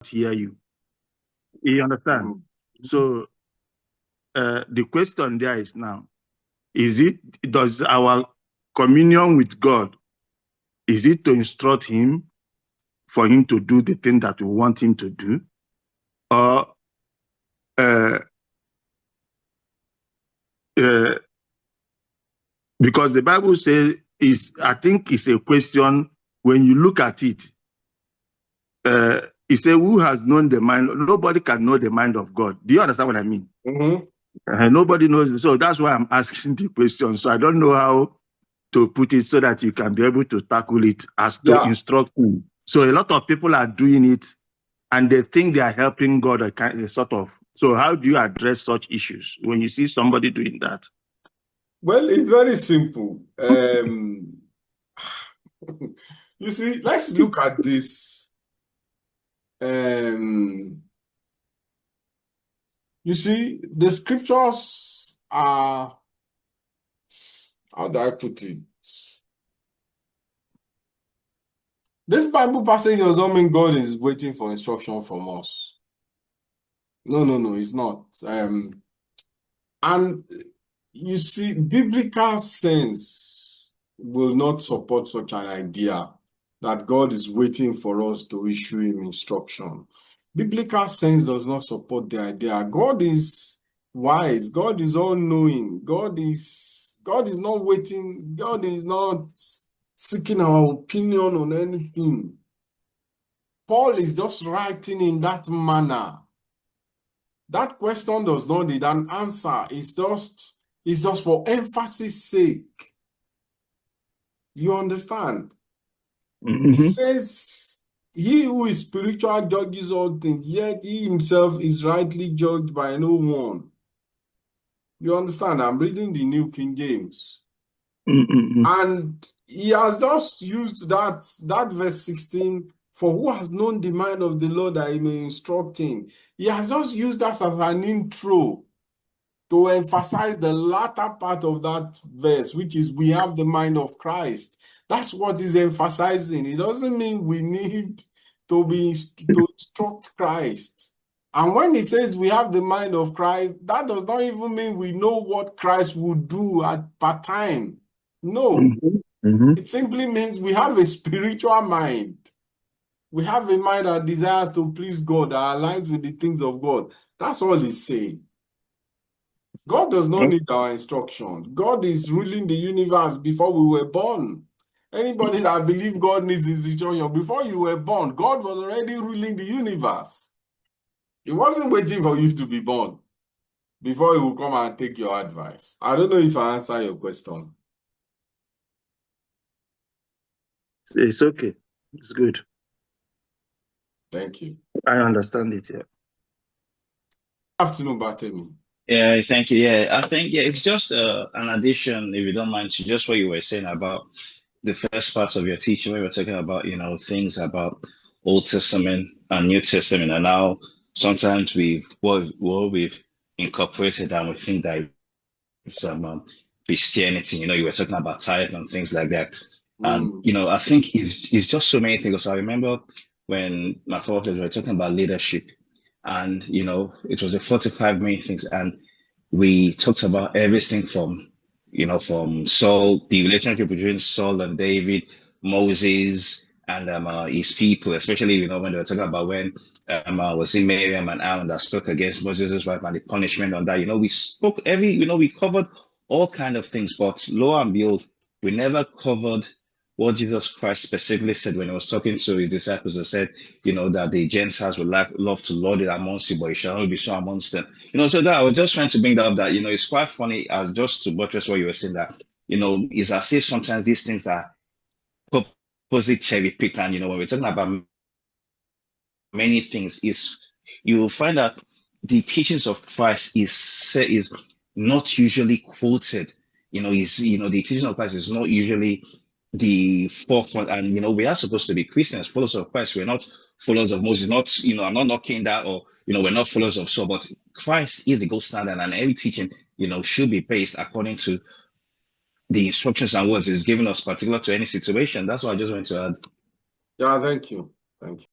hear you. You understand? Mm-hmm. So the question there is now, does our communion with God, is it to instruct him for him to do the thing that we want him to do? Or because the Bible says, I think it's a question, when you look at it, it says, who has known the mind? Nobody can know the mind of God. Do you understand what I mean? Mm-hmm. Nobody knows it. So that's why I'm asking the question. So I don't know how to put it so that you can be able to tackle it as to instruct him. So a lot of people are doing it and they think they are helping God, a sort of. So how do you address such issues when you see somebody doing that? Well, it's very simple. You see, let's look at this. You see, the scriptures are, how do I put it? This Bible passage does not mean God is waiting for instruction from us. No, it's not. And you see, biblical sense will not support such an idea that God is waiting for us to issue him instruction. Biblical sense does not support the idea. God is wise. God is all-knowing. God is not waiting. God is not seeking our opinion on anything. Paul is just writing in that manner. That question does not need an answer. It's just for emphasis sake. You understand? Mm-hmm. It says, he who is spiritual judges all things, yet he himself is rightly judged by no one. You understand? I'm reading the New King James. Mm-hmm. And he has just used that verse 16, for who has known the mind of the Lord that he may instruct him. He has just used that as an intro to emphasize the latter part of that verse, which is we have the mind of Christ. That's what he's emphasizing. It doesn't mean we need to instruct Christ. And when he says we have the mind of Christ, that does not even mean we know what Christ would do at per time. No. Mm-hmm. It simply means we have a spiritual mind. We have a mind that desires to please God, that aligns with the things of God. That's all he's saying. God does not need our instruction. God is ruling the universe before we were born. Anybody that believes God needs his instruction, before you were born, God was already ruling the universe. He wasn't waiting for you to be born before he will come and take your advice. I don't know if I answer your question. It's okay. It's good. Thank you. I understand it, yeah. Afternoon, Bartemi. Yeah, thank you. Yeah, I think it's just an addition, if you don't mind, to just what you were saying about the first parts of your teaching, where we were talking about, things about Old Testament and New Testament, and now sometimes we've incorporated and we think that it's Christianity. You were talking about tithe and things like that, and I think it's just so many things. So I remember when my fathers were talking about leadership, and it was a 45 minute things, and we talked about everything from Saul, the relationship between Saul and David, Moses, and his people, especially when they were talking about when was it Miriam and Aaron that spoke against Moses' wife and the punishment on that. We spoke we covered all kind of things, but lo and behold, we never covered what Jesus Christ specifically said when he was talking to his disciples. He said, that the Gentiles would love to lord it amongst you, but it shall not be so amongst them. So that I was just trying to bring that up, that, it's quite funny, as just to buttress what you were saying, that, it's as if sometimes these things are purposely cherry picked. And, when we're talking about many things, you'll find that the teachings of Christ is not usually quoted. The teaching of Christ is not usually the forefront. And we are supposed to be Christians, followers of Christ. We're not followers of Moses. Not, I'm not knocking that, or we're not followers of Saul, but Christ is the gold standard, and every teaching, should be based according to the instructions and words is given us, particular to any situation. That's what I just wanted to add. Yeah, thank you. Thank you.